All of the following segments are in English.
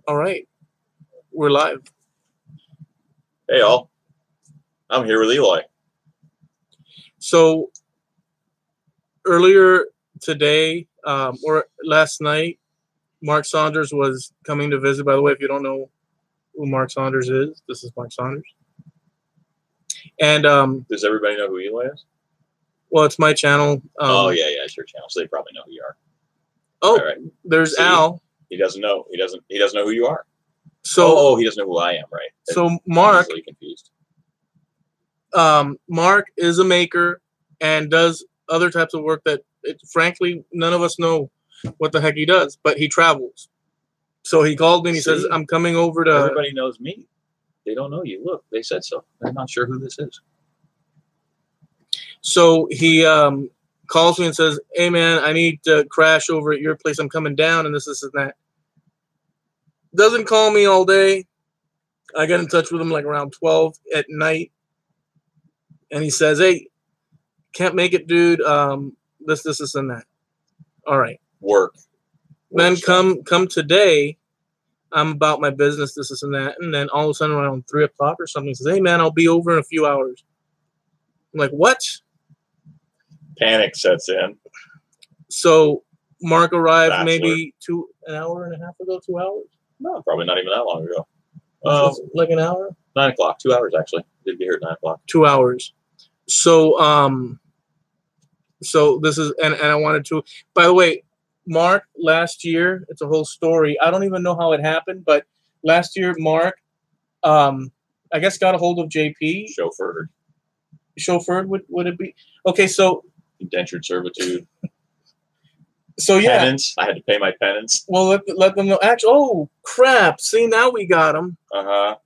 All right, we're live. Hey, all. I'm here with Eli. So earlier today, or last night, Mark Saunders was coming to visit. By the way, if you don't know who Mark Saunders is, this is Mark Saunders. And Does everybody know who Eli is? well, it's my channel. Yeah, it's your channel, so they probably know who you are. Oh, all right. There's See, Al. He doesn't know. He doesn't know who you are. So he doesn't know who I am, right? So Mark, easily confused. Mark is a maker and does other types of work that, frankly, none of us know what the heck he does. But he travels. So he called me and he says, "I'm coming over to." Everybody knows me. They don't know you. Look, they said so. I'm not sure who this is. So he calls me and says, "Hey, man, I need to crash over at your place. I'm coming down," and this and that. Doesn't call me all day. I get in touch with him like around 12 at night. And he says, "Hey, can't make it, dude. This, and that." All right. Work. Then come today, I'm about my business, this, and that. And then all of a sudden around 3 o'clock or something, he says, "Hey, man, I'll be over in a few hours." I'm like, "What?" Panic sets in. So Mark arrived maybe an hour and a half ago, 2 hours? No, probably not even that long ago. Like an hour? 9 o'clock, 2 hours actually. Did get here at 9 o'clock. 2 hours. So so this is, and I wanted to, by the way, Mark, last year, it's a whole story. I don't even know how it happened, but last year, Mark, I guess got a hold of JP. Chauffeured, would it be? Okay, so. Indentured servitude. So, yeah. Penance. I had to pay my penance. Well, let them know. Actually, oh, crap. See, now we got him. Uh-huh.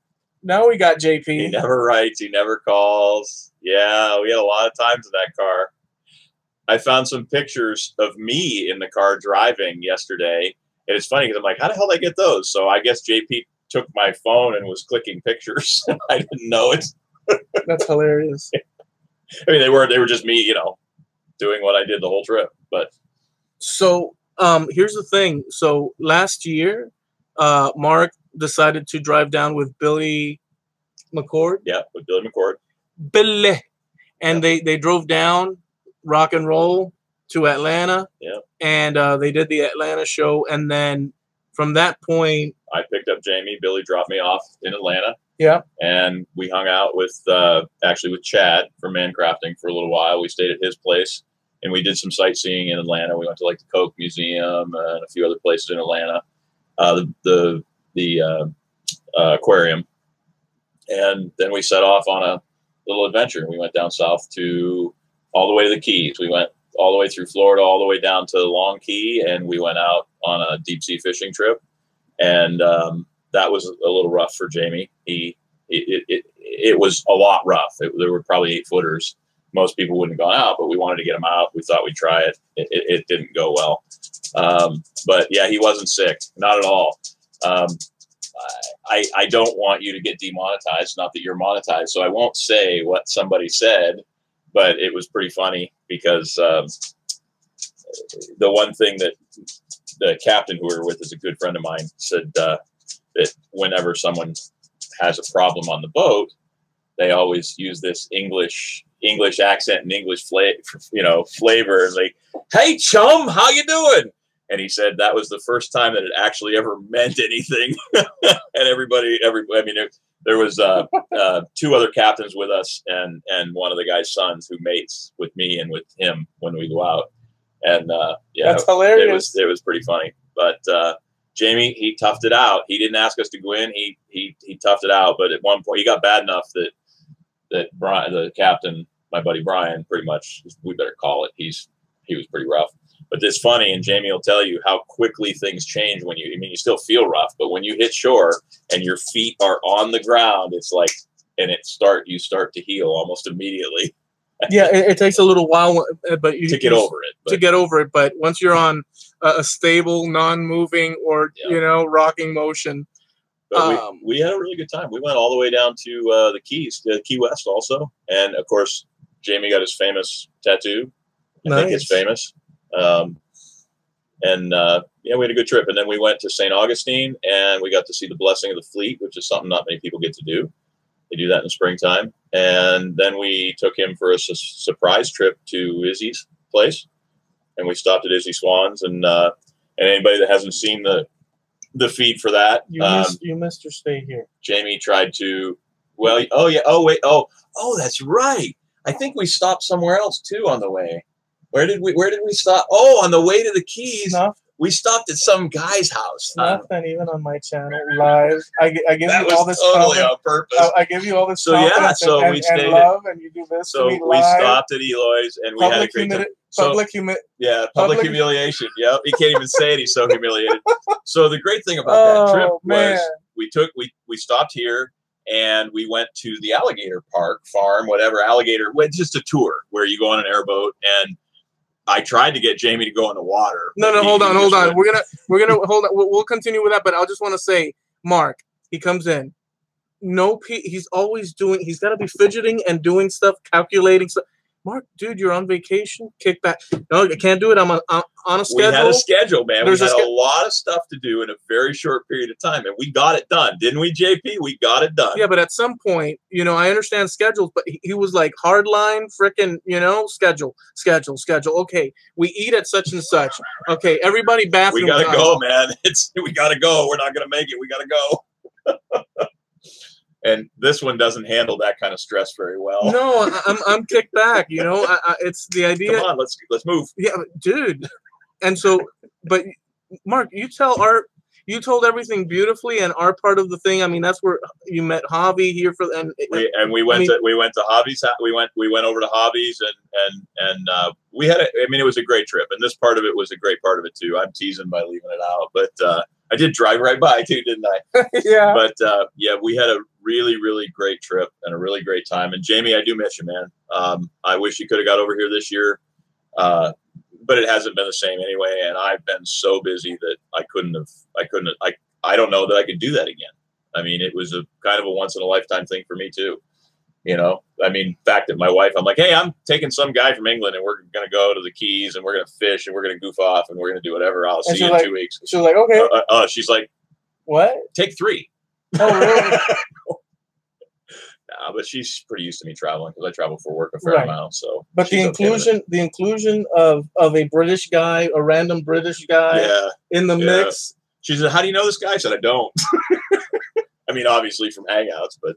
Now we got JP. He never writes. He never calls. Yeah, we had a lot of times in that car. I found some pictures of me in the car driving yesterday. And it's funny because I'm like, how the hell did I get those? So I guess JP took my phone and was clicking pictures. I didn't know it. That's hilarious. I mean, they were just me, doing what I did the whole trip. But so here's the thing. So last year, Mark decided to drive down with Billy McCord. Yeah, with Billy McCord. Billy. And they drove down rock and roll to Atlanta. Yeah. And they did the Atlanta show. And then from that point, I picked up Jamie. Billy dropped me off in Atlanta. Yeah. And we hung out with Chad from Mancrafting for a little while. We stayed at his place and we did some sightseeing in Atlanta. We went to like the Coke Museum and a few other places in Atlanta. The aquarium. And then we set off on a little adventure. We went down south all the way to the Keys. We went all the way through Florida, all the way down to Long Key, and we went out on a deep sea fishing trip. And that was a little rough for Jamie. It was a lot rough. There were probably 8-footers. Most people wouldn't have gone out, but we wanted to get him out. We thought we'd try it. It didn't go well. But yeah, he wasn't sick, not at all. I don't want you to get demonetized. Not that you're monetized, so I won't say what somebody said, but it was pretty funny because the one thing that the captain who we were with is a good friend of mine said that whenever someone has a problem on the boat, they always use this English accent and English flavor, and like, "Hey chum, how you doing?" And he said that was the first time that it actually ever meant anything. And everybody, there was 2 other captains with us, and one of the guy's sons who mates with me and with him when we go out. And yeah, that's hilarious. It was pretty funny. But Jamie, he toughed it out. He didn't ask us to go in. He toughed it out. But at one point, he got bad enough that Brian, the captain, my buddy Brian, pretty much, we better call it. He was pretty rough. But it's funny, and Jamie will tell you how quickly things change when you still feel rough, but when you hit shore and your feet are on the ground, it's like, and you start to heal almost immediately. Yeah, it takes a little while, but to get over it. But once you're on a stable, non-moving or rocking motion, but we had a really good time. We went all the way down to the Keys, Key West, also, and of course, Jamie got his famous tattoo. I think it's famous. Yeah, we had a good trip. And then we went to St. Augustine, and we got to see the Blessing of the Fleet, which is something not many people get to do. They do that in the springtime. And then we took him for a surprise trip to Izzy's place, and we stopped at Izzy Swan's. And anybody that hasn't seen the feed for that, you missed your stay here. Jamie tried to. Well, oh yeah, oh wait, oh that's right. I think we stopped somewhere else too on the way. Where did we stop? Oh, on the way to the Keys, we stopped at some guy's house. Nothing even on my channel live. I give that you all this totally on purpose. I give you all this so yeah, so and, we stayed and love, and you do this so to me we live. stopped at Eloy's, and we had a great time. Public humiliation. Yep, he can't even say it. He's so humiliated. So the great thing about that trip was we stopped here. And we went to the alligator farm, whatever, alligator. Well, just a tour where you go on an airboat. And I tried to get Jamie to go in the water. No, hold on. We're gonna hold on. We'll continue with that. But I just want to say, Mark, he comes in. He's always doing. He's got to be fidgeting and doing stuff, calculating stuff. Mark, dude, you're on vacation. Kick back. No, I can't do it. I'm on a schedule. We had a schedule, man. We had a lot of stuff to do in a very short period of time, and we got it done, didn't we, JP? We got it done. Yeah, but at some point, I understand schedules, but he was like hardline, freaking, schedule. Okay, we eat at such and such. Okay, everybody bathroom. We gotta go, man. We gotta go. We're not gonna make it. We gotta go. And this one doesn't handle that kind of stress very well. No, I'm kicked back. It's the idea. Come on, let's move. Yeah, dude. And so, but Mark, you told everything beautifully, and our part of the thing. I mean, that's where you met Javi here we went to Javi's. We went over to Javi's, and we had. It was a great trip, and this part of it was a great part of it too. I'm teasing by leaving it out, but I did drive right by too, didn't I? Yeah. But we had a really, really great trip and a really great time. And Jamie, I do miss you, man. I wish you could have got over here this year, but it hasn't been the same anyway. And I've been so busy that I don't know that I could do that again. I mean, it was a kind of a once in a lifetime thing for me too. The fact that my wife, I'm like, hey, I'm taking some guy from England and we're going to go to the Keys and we're going to fish and we're going to goof off and we're going to do whatever. I'll see you in 2 weeks. She's like, okay. She's like, what? Take 3. Oh, really? But she's pretty used to me traveling because I travel for work a fair amount. So, but the inclusion of a British guy, a random British guy, in the mix. She said, "How do you know this guy?" I said, "I don't." I mean, obviously from Hangouts, but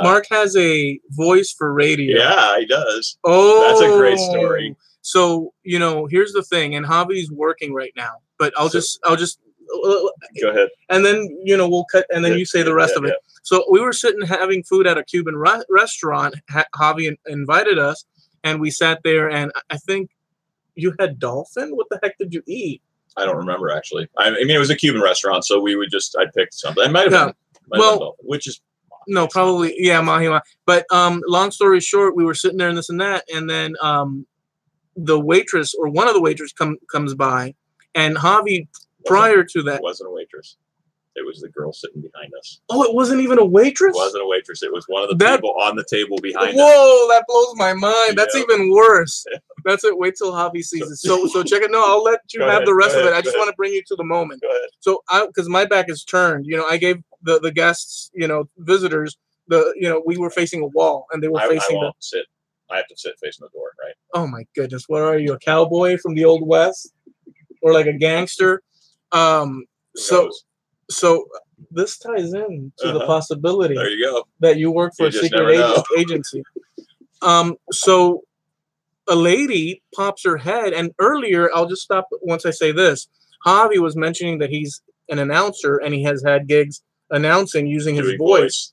Mark has a voice for radio. Yeah, he does. Oh, that's a great story. So here's the thing, and Javi's working right now, but I'll just go ahead, and then we'll cut, and then you say the rest of it. Yeah. So we were sitting having food at a Cuban restaurant. Javi invited us, and we sat there. And I think you had dolphin. What the heck did you eat? I don't remember actually. I mean, it was a Cuban restaurant, so I picked something. It might have been dolphin, which is probably mahi. But long story short, we were sitting there and this and that, and then the waitress or one of the waitresses comes by, and Javi. Prior to that, it wasn't a waitress. It was the girl sitting behind us. Oh, it wasn't even a waitress? It wasn't a waitress. It was one of the people on the table behind us. Whoa, that blows my mind. That's even worse. That's it. Wait till Javi sees it. So check it. No, I'll let you have the rest of it. I just want to bring you to the moment. Go ahead. So because my back is turned, I gave the guests, visitors, we were facing a wall and they were facing. I won't sit. I have to sit facing the door, right? Oh my goodness. What are you, a cowboy from the Old West? Or like a gangster? So this ties in to the possibility there you go. that you work for a secret agency. So a lady pops her head, and earlier, I'll just stop once I say this. Javi was mentioning that he's an announcer and he has had gigs announcing using his voice.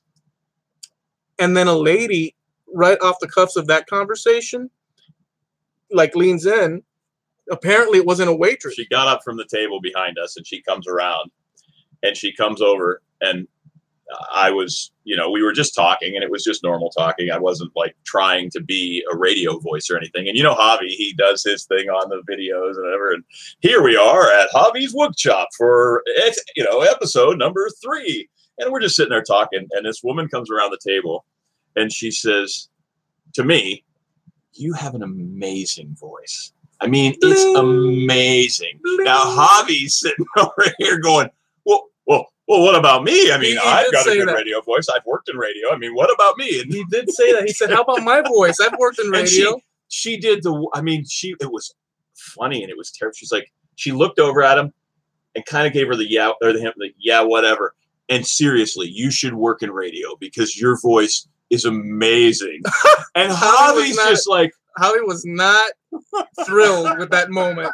And then a lady, right off the cuffs of that conversation, leans in. Apparently, it wasn't a waitress. She got up from the table behind us, and she comes around, and she comes over, and I was, we were just talking, and it was just normal talking. I wasn't trying to be a radio voice or anything. And Javi, he does his thing on the videos and whatever. And here we are at Javi's Wood Shop for episode number 3, and we're just sitting there talking, and this woman comes around the table, and she says to me, "You have an amazing voice." I mean, it's amazing. Now, Javi's sitting over here going, well, what about me? I mean, I've got a good radio voice. I've worked in radio. I mean, what about me? And he did say that. He said, how about my voice? I've worked in radio. She did it was funny and it was terrible. She's like, she looked over at him and kind of gave her the yeah, whatever. And seriously, you should work in radio because your voice is amazing. And Javi's just like, Javi was not thrilled with that moment.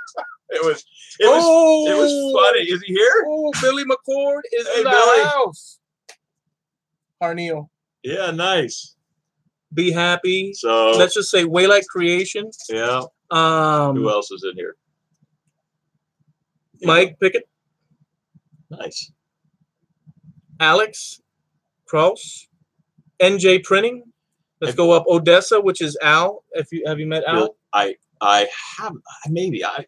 It was funny. Is he here? Oh, Billy McCord is in the house. Arneal. Yeah, nice. Be happy. So let's just say Waylight Creation. Yeah. Who else is in here? Mike Pickett. Nice. Alex Kraus. NJ Printing. Let's go up Odessa, which is Al. Have you met Al? I have maybe I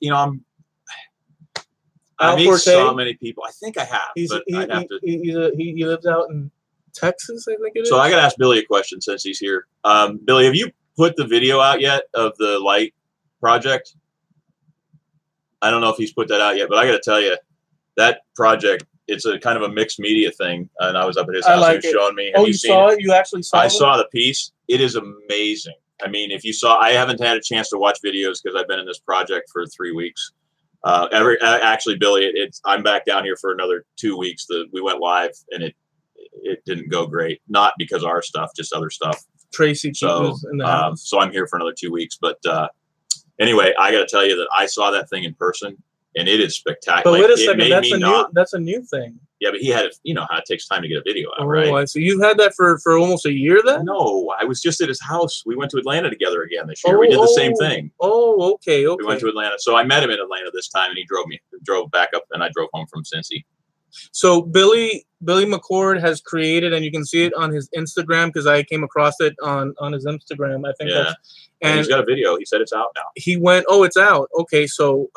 meet so many people. I think I have. He lives out in Texas, I think it is. So I got to ask Billy a question since he's here. Billy, have you put the video out yet of the light project? I don't know if he's put that out yet, but I got to tell you, that project, it's a kind of a mixed media thing. And I was up at his house. He was showing me. Oh, you saw it? You actually saw it? I saw the piece. It is amazing. I mean, if you saw, I haven't had a chance to watch videos because I've been in this project for 3 weeks. Actually, Billy, I'm back down here for another 2 weeks. We went live and it didn't go great. Not because of our stuff, just other stuff. Tracy was in the house. So I'm here for another 2 weeks. But anyway, I got to tell you that I saw that thing in person and it is spectacular. But wait a second, that's a new thing. Yeah, but he had it. You know how it takes time to get a video out, right? So you've had that for almost a year then? No, I was just at his house. We went to Atlanta together again this year. We did the same thing. Oh, okay. We went to Atlanta. So I met him in Atlanta this time, and he drove back up, and I drove home from Cincy. So Billy McCord has created, and you can see it on his Instagram because I came across it on his Instagram. I think. Yeah. And he's got a video. He said it's out now. He went, oh, it's out. Okay, so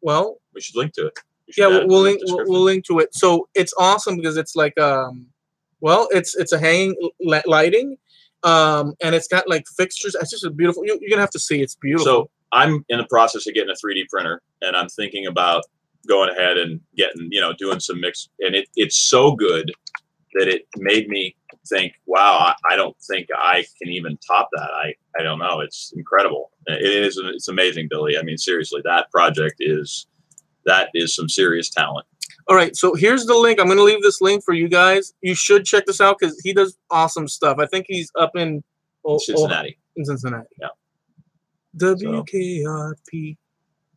well, we should link to it. Yeah, we'll link to it. So it's awesome because it's like it's a hanging lighting, and it's got like fixtures. It's just a beautiful. You're gonna have to see. It's beautiful. So I'm in the process of getting a 3D printer, and I'm thinking about going ahead and getting doing some mix. And it's so good that it made me think, wow, I don't think I can even top that. I don't know. It's incredible. It's amazing, Billy. I mean, seriously, that project is some serious talent. All right, so here's the link. I'm going to leave this link for you guys. You should check this out because he does awesome stuff. I think he's up in Cincinnati. In Cincinnati. Yeah. WKRP.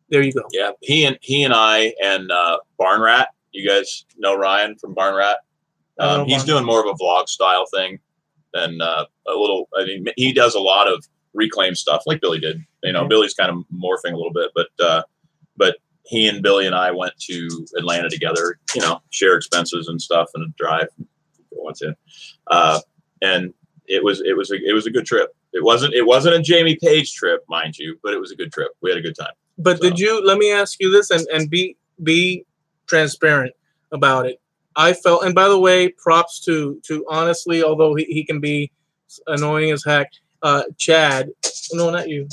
There you go. Yeah, he and I and Barn Rat. You guys know Ryan from Barn Rat. He's doing more of a vlog style thing than a little. I mean, he does a lot of reclaim stuff like Billy did. Billy's kind of morphing a little bit, but he and Billy and I went to Atlanta together, share expenses and stuff and a drive. And it was a good trip. It wasn't a Jamie Page trip, mind you, but it was a good trip. We had a good time. But let me ask you this and be transparent about it. I felt, and by the way, props to honestly, although he can be annoying as heck, Chad. No, not you.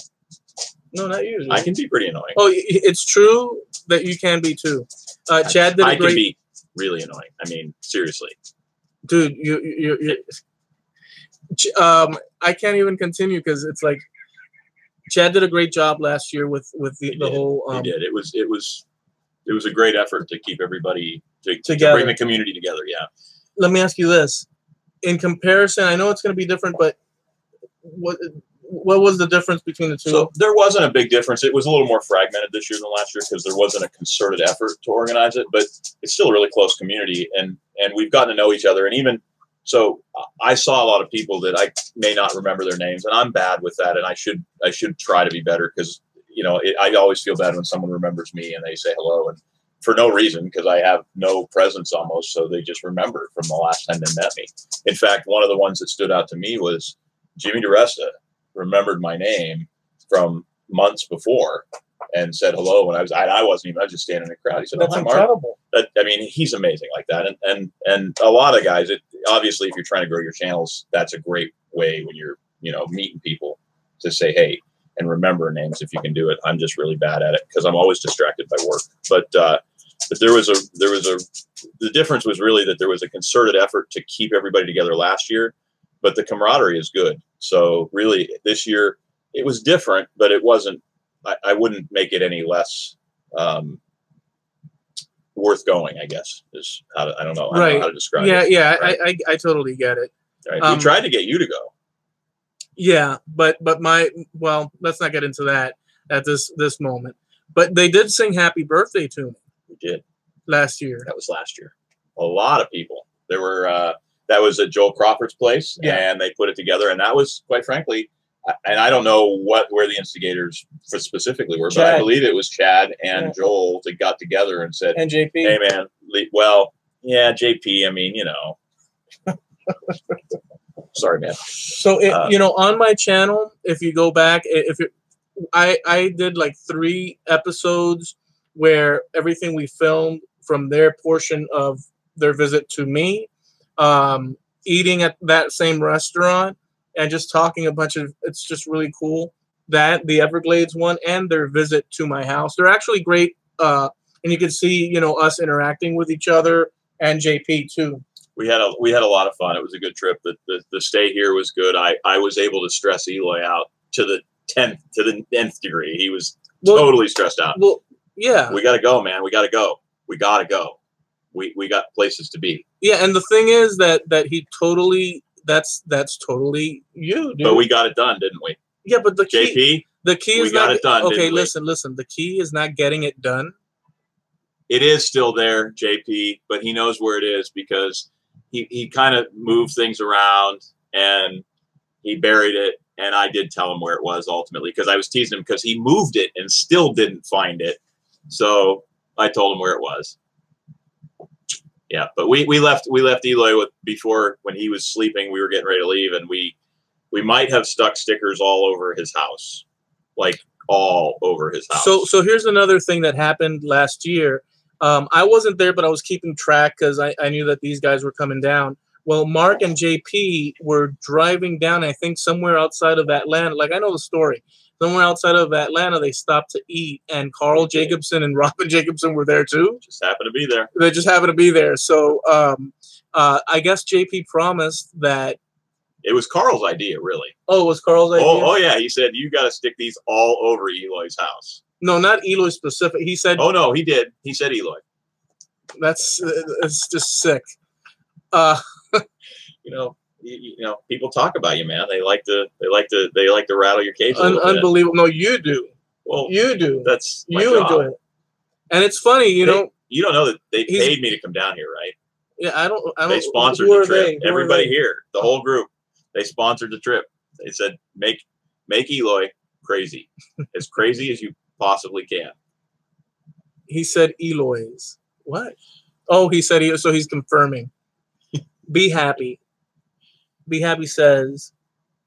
No, not you. I can be pretty annoying. Oh, it's true that you can be too. Chad did a great. I can be really annoying. I mean, seriously, dude, you're I can't even continue because it's like Chad did a great job last year with the whole. He did. It was a great effort to keep everybody to bring the community together. Yeah. Let me ask you this: in comparison, I know it's going to be different, but what was the difference between the two? So there wasn't a big difference. It was a little more fragmented this year than last year because there wasn't a concerted effort to organize it, but it's still a really close community and we've gotten to know each other. And even so, I saw a lot of people that I may not remember their names, and I'm bad with that. And I should try to be better because, I always feel bad when someone remembers me and they say hello and for no reason, because I have no presence almost. So they just remember from the last time they met me. In fact, one of the ones that stood out to me was Jimmy DeResta remembered my name from months before and said hello when I wasn't even, I was just standing in the crowd. He said, "That's incredible." I mean, he's amazing like that. And a lot of guys, obviously, if you're trying to grow your channels, that's a great way when you're, meeting people to say, hey, and remember names if you can do it. I'm just really bad at it because I'm always distracted by work. But the difference was really that there was a concerted effort to keep everybody together last year, but the camaraderie is good. So really this year it was different, but it wasn't, I wouldn't make it any less worth going, I guess, is how to, I don't know how to describe it. Yeah, right? I totally get it. Right. We tried to get you to go. Yeah, but well, let's not get into that at this moment. But they did sing "Happy Birthday" to me. We did last year. That was last year. A lot of people. There were that was at Joel Crawford's place, and they put it together, and that was, quite frankly, and I don't know where the instigators specifically were, Chad. But I believe it was Chad and Joel that got together and said, and JP, hey man, well, yeah, JP. I mean, you know. Sorry, man. So on my channel, if you go back, I did like 3 episodes where everything we filmed from their portion of their visit to me, eating at that same restaurant, and just talking a bunch of. It's just really cool. That the Everglades one and their visit to my house. They're actually great, and you can see us interacting with each other and JP too. We had a lot of fun. It was a good trip. The stay here was good. I was able to stress Eloy out to the 10th degree. He was totally stressed out. Well, yeah. We got to go, man. We got to go. We got to go. We got places to be. Yeah, and the thing is that he totally that's totally you, dude. But we got it done, didn't we? Yeah, but the key is we got it done. Okay, listen. The key is not getting it done. It is still there, JP, but he knows where it is because he kind of moved things around and he buried it. And I did tell him where it was ultimately because I was teasing him because he moved it and still didn't find it. So I told him where it was. Yeah, but we left Eloy before when he was sleeping. We were getting ready to leave, and we might have stuck stickers all over his house, like all over his house. So here's another thing that happened last year. I wasn't there, but I was keeping track because I knew that these guys were coming down. Well, Mark and JP were driving down, I think, somewhere outside of Atlanta. Like, I know the story. Somewhere outside of Atlanta, they stopped to eat, and Carl Jacobson and Robin Jacobson were there, too. Just happened to be there. They just happened to be there. So I guess JP promised that. It was Carl's idea, really. Oh, it was Carl's idea? Oh yeah. He said, you got to stick these all over Eloy's house. No, not Eloy specific. He said. Oh no, he did. He said Eloy. It's just sick. You know, people talk about you, man. They like to rattle your cage. Unbelievable. No, you do. Well, you do. That's my you job. Enjoy it. And it's funny, you know. You don't know that they paid me to come down here, right? Yeah, I don't. They sponsored the trip. Everybody here, the whole group, they sponsored the trip. They said, make Eloy crazy, as crazy as you possibly can. He said Eloy's. What? Oh, he said so he's confirming. Be happy. Be happy says,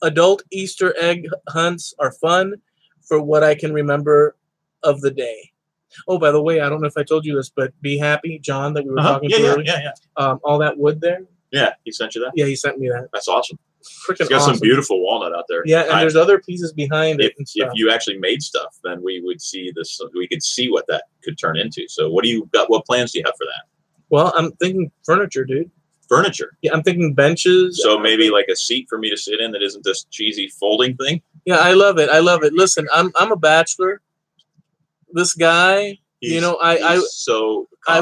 adult Easter egg hunts are fun for what I can remember of the day. Oh, by the way, I don't know if I told you this, but Be Happy, John, that we were talking to earlier. Yeah. All that wood there. Yeah, he sent you that? Yeah, he sent me that. That's awesome. Freaking He's got awesome. some beautiful walnut out there. Yeah, and there's other pieces behind it. If you actually made stuff, then we would see this. We could see what that could turn into. So, what do you got? What plans do you have for that? Well, I'm thinking furniture, dude. Furniture. Yeah, I'm thinking benches. So maybe like a seat for me to sit in that isn't this cheesy folding thing. Yeah, I love it. I love it. Listen, I'm a bachelor. This guy, he's so I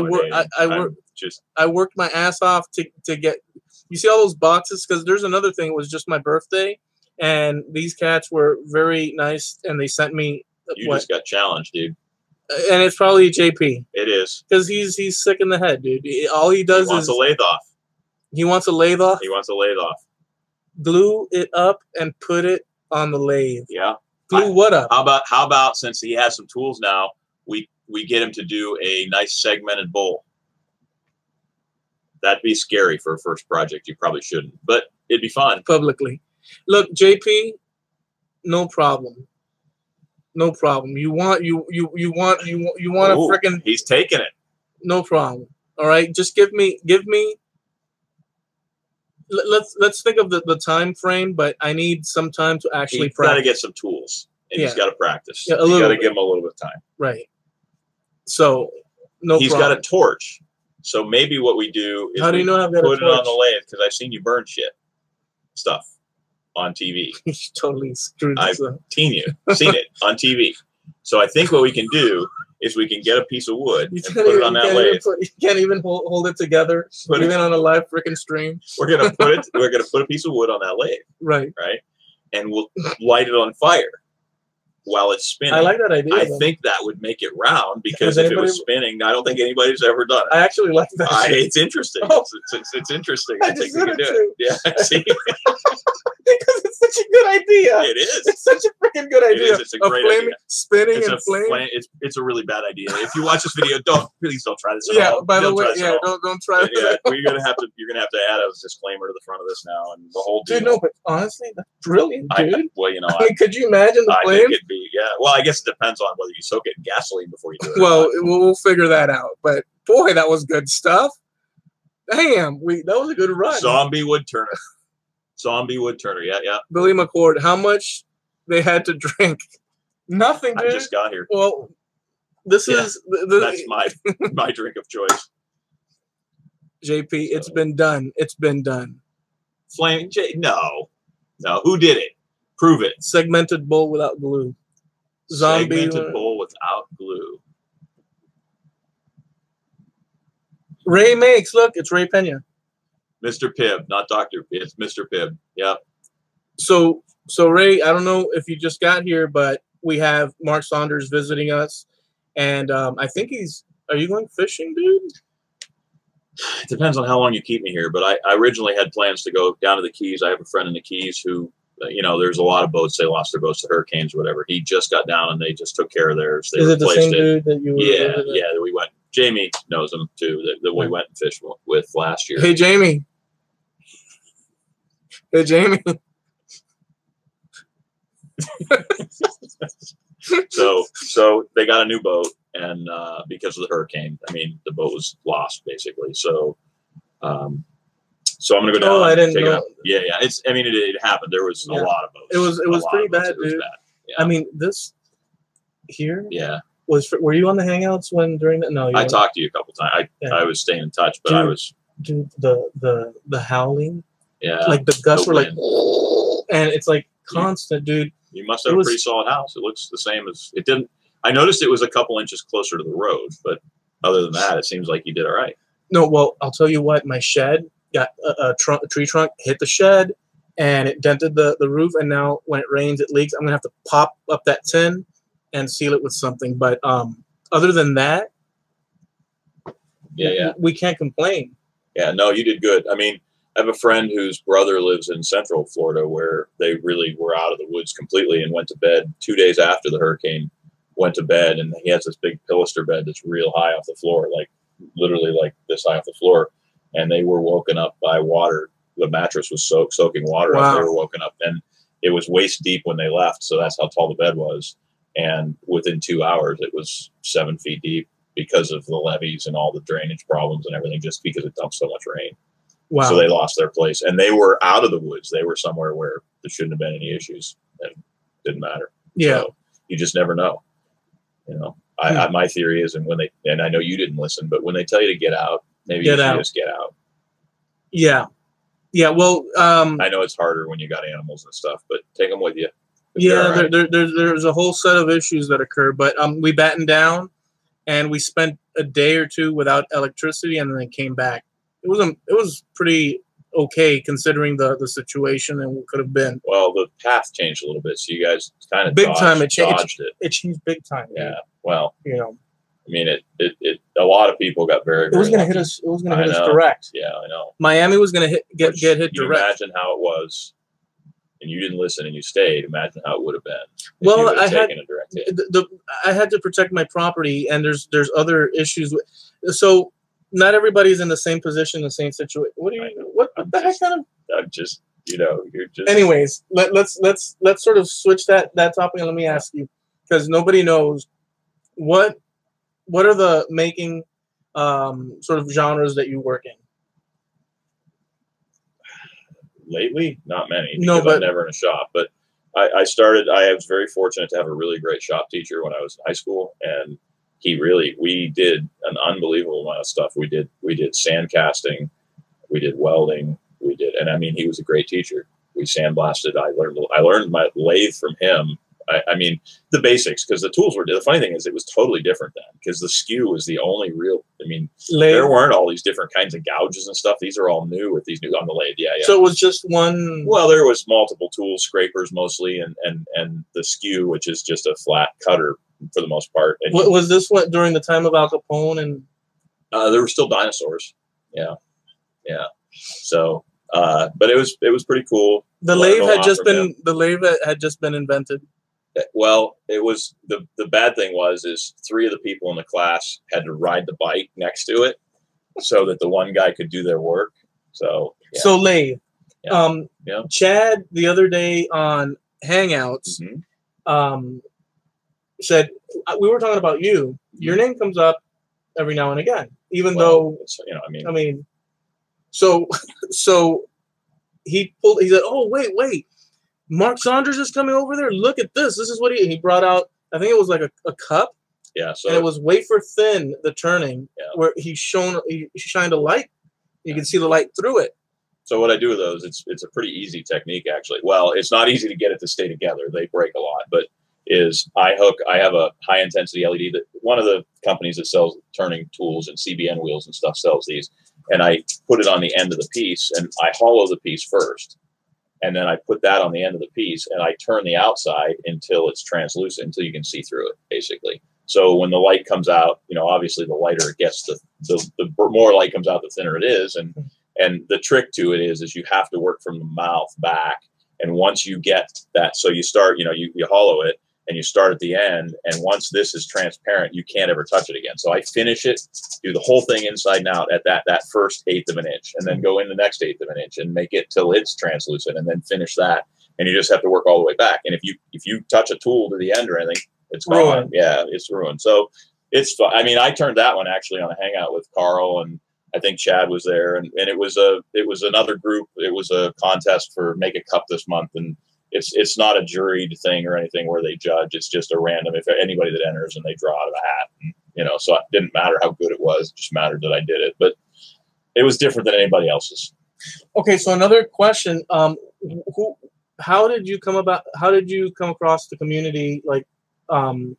worked my ass off to get. You see all those boxes? Because there's another thing. It was just my birthday, and these cats were very nice, and they sent me. You just got challenged, dude. And it's probably JP. It is because he's sick in the head, dude. All he does wants a lathe off. He wants a lathe off. He wants a lathe off. Glue it up and put it on the lathe. Yeah. Glue what up? How about since he has some tools now, we get him to do a nice segmented bowl. That'd be scary for a first project. You probably shouldn't, but it'd be fun. Publicly. Look, JP, no problem. No problem. You want a freaking. He's taking it. No problem. All right, just give me. Let's think of the time frame, but I need some time to actually. Got to get some tools. and he's got to practice. Yeah, you got to give him a little bit of time. Right. So, He's got a torch. So maybe what we do is how do you know I've got put a it torch? on the lathe because I've seen you burn stuff on TV. You totally screwed I've this up. seen it on TV. So I think what we can do is we can get a piece of wood and put it on that lathe. You can't even hold it together, even on a live freaking stream. We're gonna put a piece of wood on that lathe. Right. And we'll light it on fire while it's spinning. I like that idea. I think that would make it round because if it was spinning, I don't think anybody's ever done it. I actually like that. It's interesting. Oh. It's interesting. I think we can do it. Yeah, see? Because it's such a good idea. It is. It's such a freaking good idea. It is. It's a great idea. Spinning and flame. It's a really bad idea. If you watch this video, please don't try this at all. By the way, don't try this. Yeah, you're gonna have to add a disclaimer to the front of this now and the whole deal. Dude, no, but honestly, that's brilliant, dude. I mean, could you imagine the flame? I think it'd be, yeah. Well, I guess it depends on whether you soak it in gasoline before you do it. Well, we'll figure that out. But boy, that was good stuff. Damn, that was a good run. Zombie wood turner. Yeah. Billy McCord, how much they had to drink? Nothing, dude. I just got here. Well, that's my drink of choice. JP, it's been done. It's been done. No. Who did it? Prove it. Segmented bowl without glue. Segmented bowl without glue. Ray makes. Look, it's Ray Pena. Mr. Pibb, not Dr. Pibb. It's Mr. Pibb. Yeah. So Ray, I don't know if you just got here, but we have Mark Saunders visiting us, and I think are you going fishing, dude? It depends on how long you keep me here, but I originally had plans to go down to the Keys. I have a friend in the Keys who, there's a lot of boats. They lost their boats to hurricanes or whatever. He just got down and they just took care of theirs. They Is it the same dude that you were that we went. Jamie knows him too, that we went and fished with last year. Hey, Jamie. So they got a new boat, and because of the hurricane, I mean, the boat was lost basically. So I'm gonna go down. Oh, I didn't know. Yeah. It happened. There was a lot of boats. It was pretty bad, dude. Bad. Yeah. I mean, this here. Yeah. Were you on the Hangouts during that? No, I talked to you a couple times. I was staying in touch, but I was. Dude, the howling. Yeah. Like the gusts were like, and it's like constant, dude. You must have a pretty solid house. It looks the same as it didn't. I noticed it was a couple inches closer to the road, but other than that, it seems like you did all right. No, well, I'll tell you what. My shed got a tree trunk hit the shed, and it dented the roof. And now when it rains, it leaks. I'm gonna have to pop up that tin and seal it with something. But other than that, we can't complain. Yeah, no, you did good. I mean, I have a friend whose brother lives in Central Florida where they really were out of the woods completely and went to bed 2 days after the hurricane, went to bed, and he has this big pilaster bed that's real high off the floor, like literally like this high off the floor. And they were woken up by water. The mattress was soaking water up. They were woken up, and it was waist deep when they left. So that's how tall the bed was. And within 2 hours, it was 7 feet deep because of the levees and all the drainage problems and everything, just because it dumped so much rain. Wow. So they lost their place, and they were out of the woods. They were somewhere where there shouldn't have been any issues, and didn't matter. Yeah. So you just never know. My theory is, and I know you didn't listen, but when they tell you to get out, maybe you should just get out. Yeah. Yeah. Well, I know it's harder when you got animals and stuff, but take them with you. Yeah. There's a whole set of issues that occur, but we battened down, and we spent a day or two without electricity, and then came back. It was pretty okay considering the situation and what could have been. Well, the path changed a little bit, so you guys kind of dodged it. It changed big time. Yeah. Well, I mean, it a lot of people got very. It was going to hit us. It was going to hit us direct. Yeah, I know. Miami was going to get hit direct. Imagine how it was, and you didn't listen and you stayed. Imagine how it would have been. Well, I had a direct hit. I had to protect my property, and there's other issues. So not everybody's in the same position, the same situation. What the heck kind of? I'm just, you're just. Anyways, let's sort of switch that topic, and let me ask you, because nobody knows what are the making sort of genres that you work in. Lately, not many. No, but I'm never in a shop. But I was very fortunate to have a really great shop teacher when I was in high school, and we did an unbelievable amount of stuff. We did sand casting, we did welding, and I mean, he was a great teacher. We sandblasted. I learned my lathe from him. I mean, the basics, because the tools the funny thing is it was totally different then, because the skew was the only real, I mean, there weren't all these different kinds of gouges and stuff. These are all new with these new on the lathe. Yeah. So it was just one. Well, there was multiple tools, scrapers mostly, and the skew, which is just a flat cutter for the most part. And was this what during the time of Al Capone? And there were still dinosaurs. Yeah. So, but it was pretty cool. The lathe had just been invented. Well, it was the bad thing is 3 of the people in the class had to ride the bike next to it so that the one guy could do their work. So lathe. Yeah. Chad the other day on Hangouts said, we were talking about you. Your name comes up every now and again, even though so he said, oh wait. Mark Saunders is coming over there. Look at this. This is what he brought out. I think it was like a cup. Yeah. So and it was wafer thin, the turning, where he shined a light. You can see the light through it. So what I do with those, it's a pretty easy technique, actually. Well, it's not easy to get it to stay together. They break a lot. But I have a high intensity LED that one of the companies that sells turning tools and CBN wheels and stuff sells these. And I put it on the end of the piece, and I hollow the piece first. And then I put that on the end of the piece, and I turn the outside until it's translucent, until you can see through it, basically. So when the light comes out, obviously the lighter it gets, the more light comes out, the thinner it is. And the trick to it is you have to work from the mouth back. And once you get that, so you start, you hollow it, and you start at the end. And once this is transparent, you can't ever touch it again. So I finish it, do the whole thing inside and out at that first 1/8 of an inch, and then go in the next 1/8 of an inch and make it till it's translucent, and then finish that. And you just have to work all the way back. And if you touch a tool to the end or anything, it's gone. Ruined. Yeah, it's ruined. So it's fun. I mean, I turned that one actually on a hangout with Carl, and I think Chad was there, and it was another group. It was a contest for Make a Cup this month, and it's not a juried thing or anything where they judge. It's just a random, if anybody that enters, and they draw out of a hat. And, so it didn't matter how good it was. It just mattered that I did it. But it was different than anybody else's. Okay, so another question. How did you come across the community? Like, who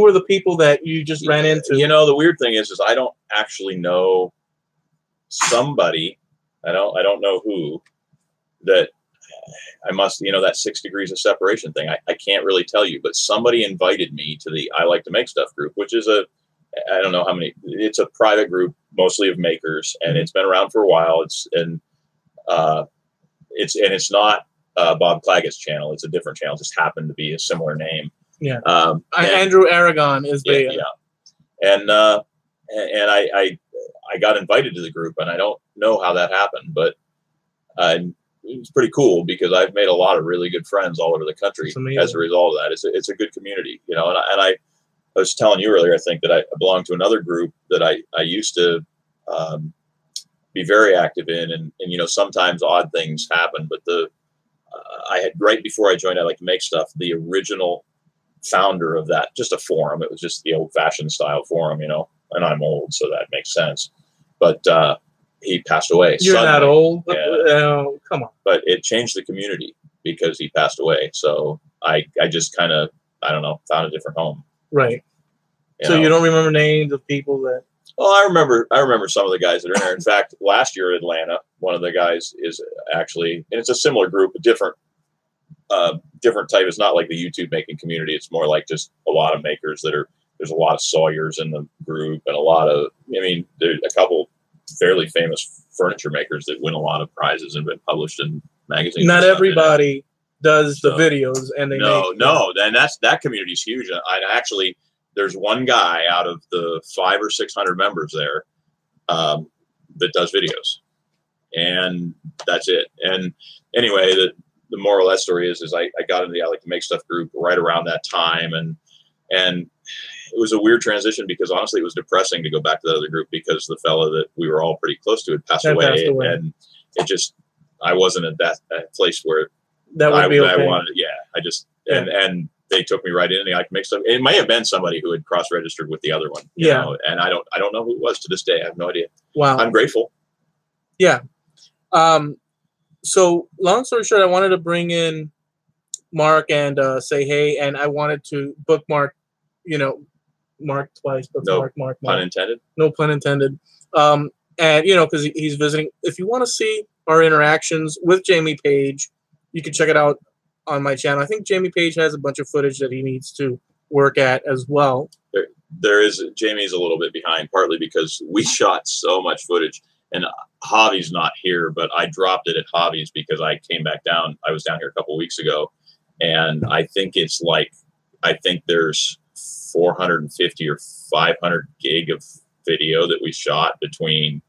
were the people that you just ran into? The weird thing is I don't actually know somebody. I don't know who that. I must, that 6 degrees of separation thing. I can't really tell you, but somebody invited me to the I Like to Make Stuff group, which is I don't know how many, it's a private group, mostly of makers, and it's been around for a while. It's not Bob Claggett's channel. It's a different channel. It just happened to be a similar name. Yeah. Andrew Aragon is the, and I got invited to the group, and I don't know how that happened, but, it was pretty cool because I've made a lot of really good friends all over the country as a result of that. It's a good community, and I was telling you earlier, I think that I belong to another group that I used to be very active in, and sometimes odd things happen, but I had, right before I joined I Like to Make Stuff, the original founder of that, just a forum. It was just the old fashioned style forum, and I'm old, so that makes sense. But, he passed away. You're suddenly. Not old. Come on. But it changed the community because he passed away. So I just kind of, I don't know, found a different home. Right. You don't remember names of people that? Well, I remember some of the guys that are in there. In fact, last year in Atlanta, one of the guys is actually, and it's a similar group, a different type. It's not like the YouTube making community. It's more like just a lot of makers there's a lot of sawyers in the group, and a lot of, there's a couple fairly famous furniture makers that win a lot of prizes and been published in magazines. Not everybody does the videos, and they no, and that community's huge. There's one guy out of the 500 or 600 members there that does videos, and that's it. And anyway, the moral of that story is I got into the I Like to Make Stuff group right around that time, and it was a weird transition because honestly, it was depressing to go back to the other group because the fellow that we were all pretty close to had passed away. And it just, I wasn't at that place where That would be okay. I wanted, yeah. I just and they took me right in and I mixed up. It may have been somebody who had cross-registered with the other one, you know, and I don't know who it was to this day. I have no idea. Wow. I'm grateful. Yeah. So long story short, I wanted to bring in Mark and say hey, and I wanted to bookmark, you know, Mark twice, bookmark, Mark. Pun intended. No pun intended. And you know, because he's visiting. If you want to see our interactions with Jamie Page, you can check it out on my channel. I think Jamie Page has a bunch of footage that he needs to work at as well. There is Jamie's a little bit behind, partly because we shot so much footage, and Javi's not here, but I dropped it at Javi's because I came back down. I was down here a couple of weeks ago, and I think there's 450 or 500 gig of video that we shot between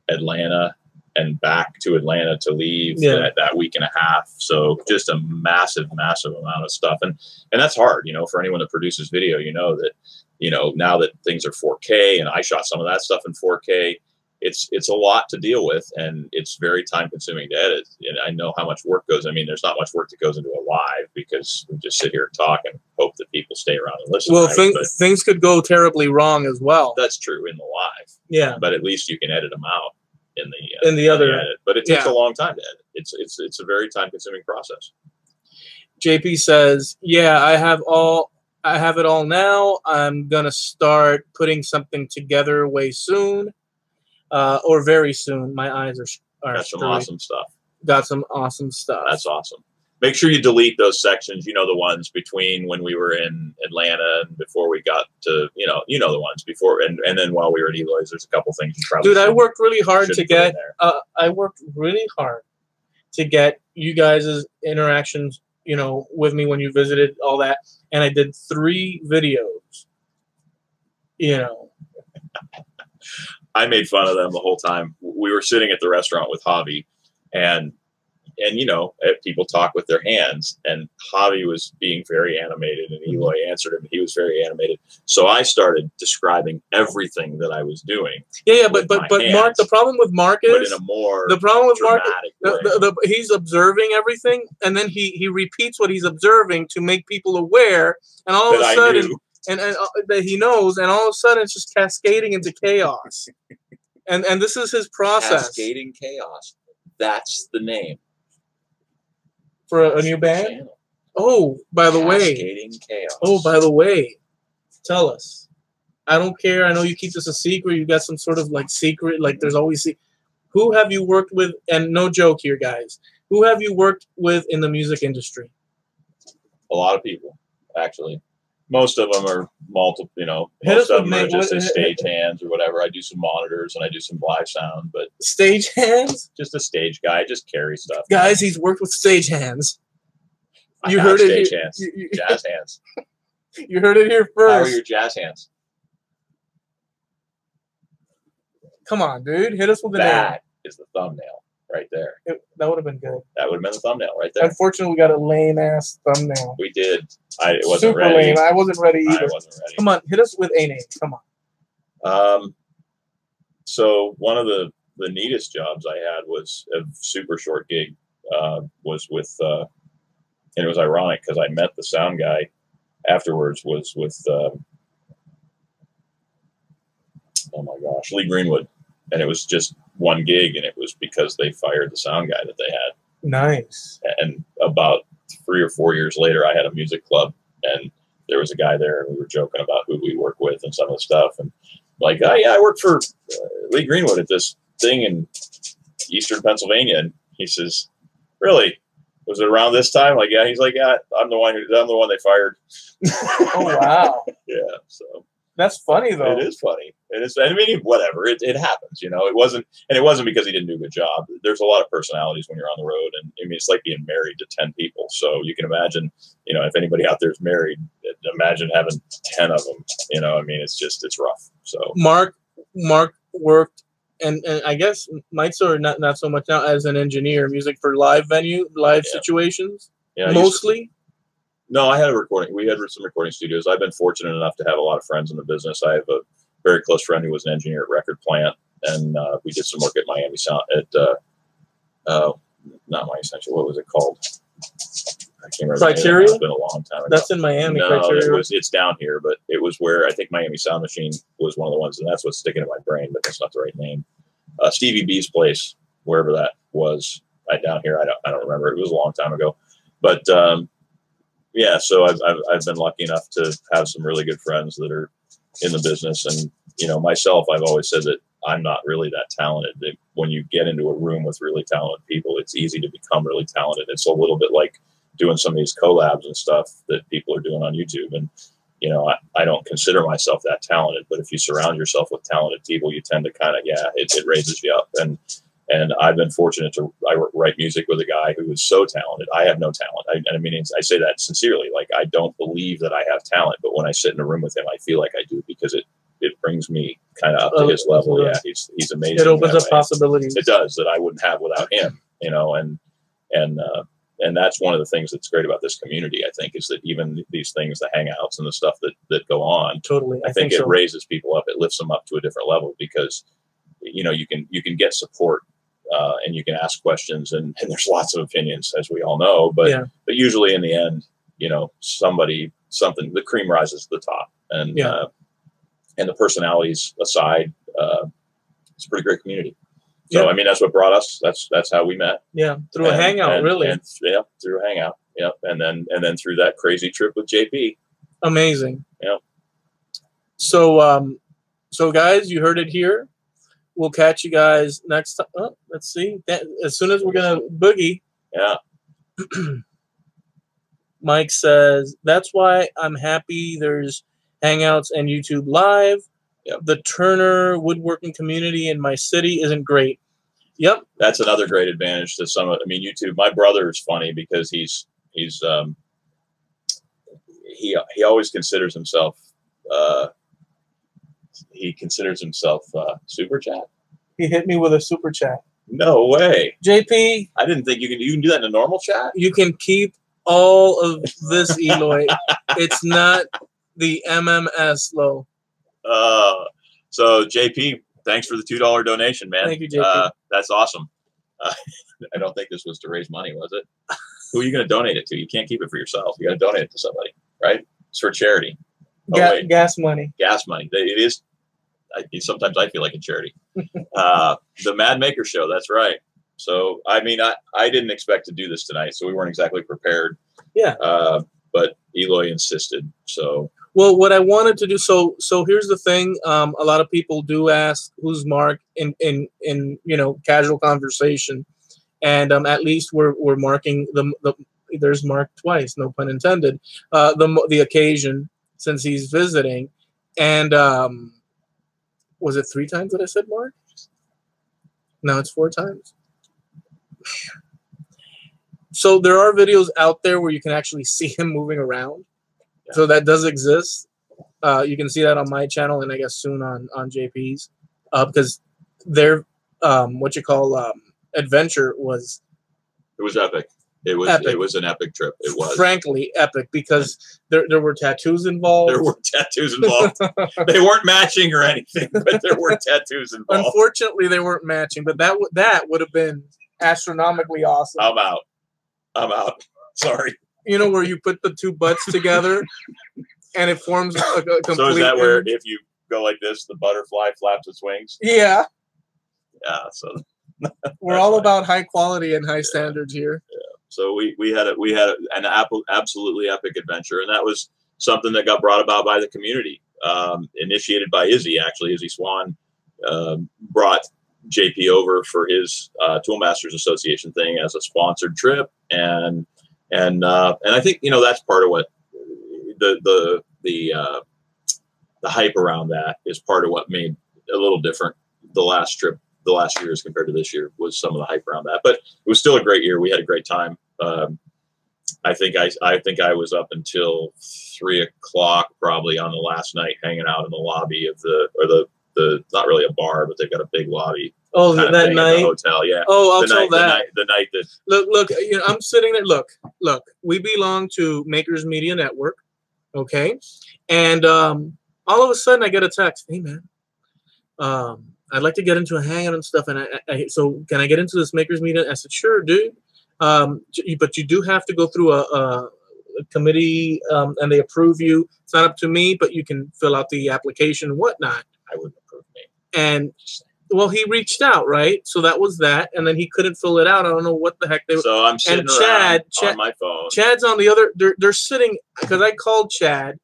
Atlanta and back to Atlanta to leave that week and a half. So just a massive amount of stuff. And that's hard, you know, for anyone that produces video, you know, that, you know, now that things are 4K and I shot some of that stuff in 4K, it's a lot to deal with, and it's very time consuming to edit. And I know how much work goes. I mean, there's not much work that goes into a live because we just sit here and talk and hope that people stay around and listen. Well, things could go terribly wrong as well. That's true in the live. Yeah. But at least you can edit them out in the other edit. But it takes a long time to edit. It's a very time consuming process. JP says, "Yeah, I have it all now. I'm gonna start putting something together way soon, or very soon. My eyes are Got some awesome stuff. Got some awesome stuff. That's awesome. Make sure you delete those sections. You know, the ones between when we were in Atlanta and before we got to, you know the ones before and then while we were at Eloy's. There's a couple things you probably. Dude, I worked really hard to get. I worked really hard to get you guys' interactions, you know, with me when you visited, all that, and I did 3 videos. You know. I made fun of them the whole time. We were sitting at the restaurant with Javi, and you know, people talk with their hands, and Javi was being very animated, and Eloy answered him, and he was very animated. So I started describing everything that I was doing. Yeah, but Mark, the problem with Mark is, but in a more dramatic way. He's observing everything, and then he repeats what he's observing to make people aware, and all of a sudden, and that he knows, and all of a sudden it's just cascading into chaos. And this is his process. Cascading chaos. That's the name. For a new band? Oh, by the way. Cascading chaos. Oh, by the way. Tell us. I don't care. I know you keep this a secret. You got some sort of like secret. Like there's always. Who have you worked with? And no joke here, guys. Who have you worked with in the music industry? A lot of people, actually. Most of them are multiple, you know, most of them are just as stage hands or whatever. I do some monitors and I do some live sound, but stage hands? Just a stage guy. I just carry stuff. Guys, he's worked with stage hands. You heard it. Stage hands. Jazz hands. You heard it here first. How are your jazz hands? Come on, dude. Hit us with that is the thumbnail right there. That would have been good. That would have been the thumbnail right there. Unfortunately, we got a lame ass thumbnail. We did. It wasn't super ready. Lame. I wasn't ready either. I wasn't ready. Come on, hit us with a name. Come on. So one of the neatest jobs I had was a super short gig. Was with, and it was ironic because I met the sound guy afterwards. Was with, oh my gosh, Lee Greenwood, and it was just one gig, and it was because they fired the sound guy that they had. Nice. And about 3 or 4 years later, I had a music club, and there was a guy there, and we were joking about who we work with and some of the stuff, and like, oh yeah, I work for Lee Greenwood at this thing in Eastern Pennsylvania, and he says, really? Was it around this time? Like, yeah. He's like, yeah, I'm the one they fired. Oh wow. Yeah. So. That's funny though. It is funny. I mean, whatever. It happens, you know. It wasn't because he didn't do a good job. There's a lot of personalities when you're on the road, and I mean, it's like being married to 10 people. So you can imagine, you know, if anybody out there is married, imagine having 10 of them. You know, I mean, it's rough. So Mark worked, and I guess might sort of not so much now as an engineer, music for live situations. Yeah, mostly. No, I had a recording. We had some recording studios. I've been fortunate enough to have a lot of friends in the business. I have a very close friend who was an engineer at Record Plant, and we did some work at Miami Sound at not Miami Central. What was it called? I can't remember. Criteria? It's been a long time ago. That's in Miami. No, Criteria. it's down here, but it was where I think Miami Sound Machine was one of the ones, and that's what's sticking in my brain, but that's not the right name. Stevie B's place, wherever that was, down here. I don't remember. It was a long time ago, but yeah. So I've been lucky enough to have some really good friends that are in the business, and myself, I've always said that I'm not really that talented. That when you get into a room with really talented people, it's easy to become really talented. It's a little bit like doing some of these collabs and stuff that people are doing on YouTube. And, I don't consider myself that talented, but if you surround yourself with talented people, you tend to kind of, it raises you up. And I've been fortunate I write music with a guy who is so talented. I have no talent. I say that sincerely. Like, I don't believe that I have talent, but when I sit in a room with him, I feel like I do, because it brings me kind of up to his level. Yeah, he's amazing. It opens up possibilities. It does, that I wouldn't have without him, and that's one of the things that's great about this community, I think, is that even these things, the hangouts and the stuff that go on, totally, I think it raises people up. It lifts them up to a different level, because, you can get support, and you can ask questions, and there's lots of opinions, as we all know, but usually in the end, the cream rises to the top, and the personalities aside, it's a pretty great community. So, that's what brought us. That's how we met. Yeah, through a hangout, really. Through a hangout. Yep, and then through that crazy trip with JP. Amazing. Yeah. So, guys, you heard it here. We'll catch you guys next time. Oh, let's see. As soon as we're gonna boogie. Yeah. Mike says, that's why I'm happy there's Hangouts and YouTube Live. Yep. The Turner woodworking community in my city isn't great. Yep. That's another great advantage to some of, YouTube. My brother is funny because he always considers himself, super chat. He hit me with a super chat. No way. JP. I didn't think you can do that in a normal chat. You can keep all of this, Eloy. It's not the MMS low. So JP, thanks for the $2 donation, man. Thank you, JP. That's awesome. I don't think this was to raise money, was it? Who are you going to donate it to? You can't keep it for yourself. You got to donate it to somebody, right? It's for charity. Gas money. Gas money. It is. Sometimes I feel like a charity. The Mad Maker Show. That's right. So, I didn't expect to do this tonight, so we weren't exactly prepared. Yeah. But Eloy insisted. So. Well, what I wanted to do. So here's the thing. A lot of people do ask, "Who's Mark?" in casual conversation, and at least we're marking the. There's Mark twice, no pun intended. The occasion, since he's visiting, and was it 3 times that I said Mark? No, it's 4 times. So there are videos out there where you can actually see him moving around. Yeah. So that does exist. You can see that on my channel, and I guess soon on JP's, because their adventure was. It was epic. It was epic. It was an epic trip. It was frankly epic because there were tattoos involved. There were tattoos involved. They weren't matching or anything, but there were tattoos involved. Unfortunately, they weren't matching, but that would have been astronomically awesome. I'm out. Sorry. Where you put the 2 butts together and it forms a complete. So is that where if you go like this, the butterfly flaps its wings? Yeah. Yeah. So we're all about high quality and high standards here. Yeah. So we had an absolutely epic adventure, and that was something that got brought about by the community, initiated by Izzy. Actually, Izzy Swan brought JP over for his Toolmasters Association thing as a sponsored trip, and I think that's part of what the hype around that is part of what made a little different the last trip. The last year as compared to this year was some of the hype around that, but it was still a great year. We had a great time. I think I was up until 3 o'clock probably on the last night, hanging out in the lobby of the not really a bar, but they've got a big lobby. Oh, that night, the hotel, yeah. Oh, I'll tell that. The night that look, I'm sitting there. Look. We belong to Makers Media Network, okay, and all of a sudden I get a text. Hey, man. I'd like to get into a hangout and stuff, and so can I get into this Makers Meeting? I said, sure, dude. But you do have to go through a committee, and they approve you. It's not up to me, but you can fill out the application and whatnot. I wouldn't approve me. And well, he reached out, right? So that was that, and then he couldn't fill it out. I don't know what the heck they were. So I'm sitting around on my phone. Chad's on the other. They're sitting because I called Chad.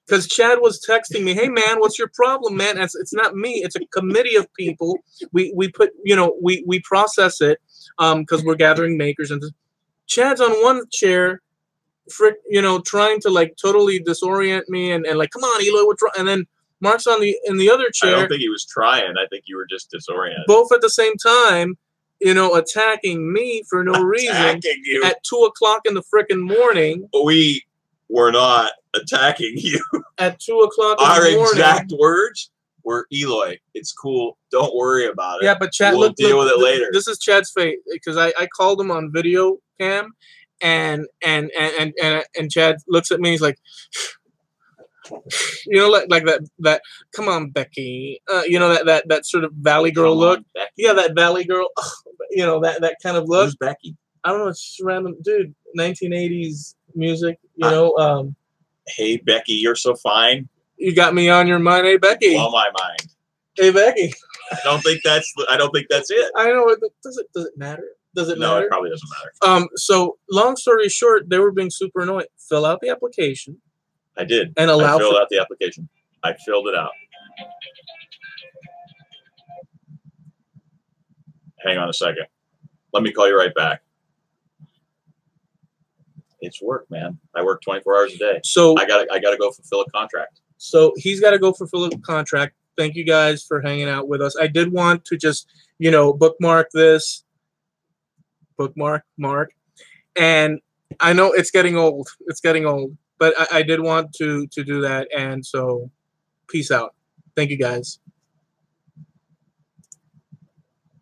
Because Chad was texting me, "Hey man, what's your problem, man?" And it's not me; it's a committee of people. We put, we process it, because we're gathering makers, and Chad's on one chair, trying to like totally disorient me, and like, come on, Eloy, what's wrong? And then Mark's in the other chair. I don't think he was trying. I think you were just disoriented. Both at the same time, attacking me for no reason you. at 2:00 in the frickin' morning. We were not attacking you. At 2:00 in the morning. Our exact words were, Eloy, it's cool. Don't worry about it. Yeah, but Chad, we'll deal with it later. This is Chad's fate, because I called him on video cam, and Chad looks at me. He's like, like that. Come on, Becky. That sort of Valley Girl look. Becky. Yeah, that Valley Girl. That kind of look. Who's Becky? I don't know. It's just random dude. 1980s music. Hey Becky, you're so fine. You got me on your mind, hey Becky. Blow my mind. Hey Becky. I don't think that's it. I know. Does it matter? Does it matter? No, it probably doesn't matter. So long story short, they were being super annoying. Fill out the application. I did. And I filled out the application. I filled it out. Hang on a second. Let me call you right back. It's work, man. I work 24 hours a day. So I gotta go fulfill a contract. So he's got to go fulfill a contract. Thank you guys for hanging out with us. I did want to just, bookmark this. Bookmark, Mark. And I know it's getting old. But I did want to do that. And so peace out. Thank you guys.